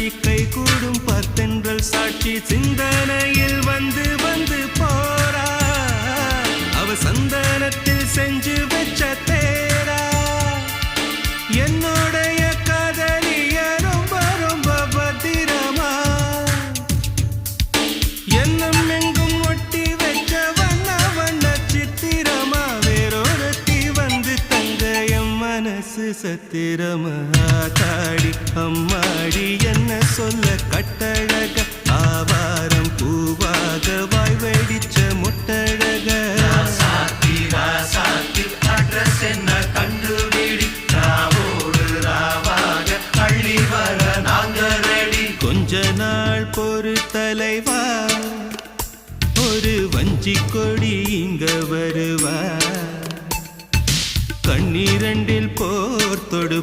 காட்சி கை கூடும் பார்த்தென்றல் சாட்சி சிந்தனையில் வந்து வந்து போறா அவ சந்தனத்தில் செஞ்சு வச்ச தேரா என்னுடைய காதலிய ரொம்ப ரொம்ப பத்திரமா என்னும் எங்கும் ஒட்டி வச்ச வண்ண வண்ண சித்திரமா வேறொருத்தி வந்து தங்க என் மனசு சத்திரமா தாடி அம்மாடி என்ன சொல்ல கட்டழக ஆவாரம் பூவாக வாய் வெடிச்ச முட்டழக அட்ரஸ் என்ன கண்டுபிடி ராவோடு ராவாக அள்ளி வர நாங்க ரெடி கொஞ்ச நாள் பொறு தலைவா ஒரு வஞ்சி கொடி இங்க வருவா கண்ணீரண்டில் போர் தொடு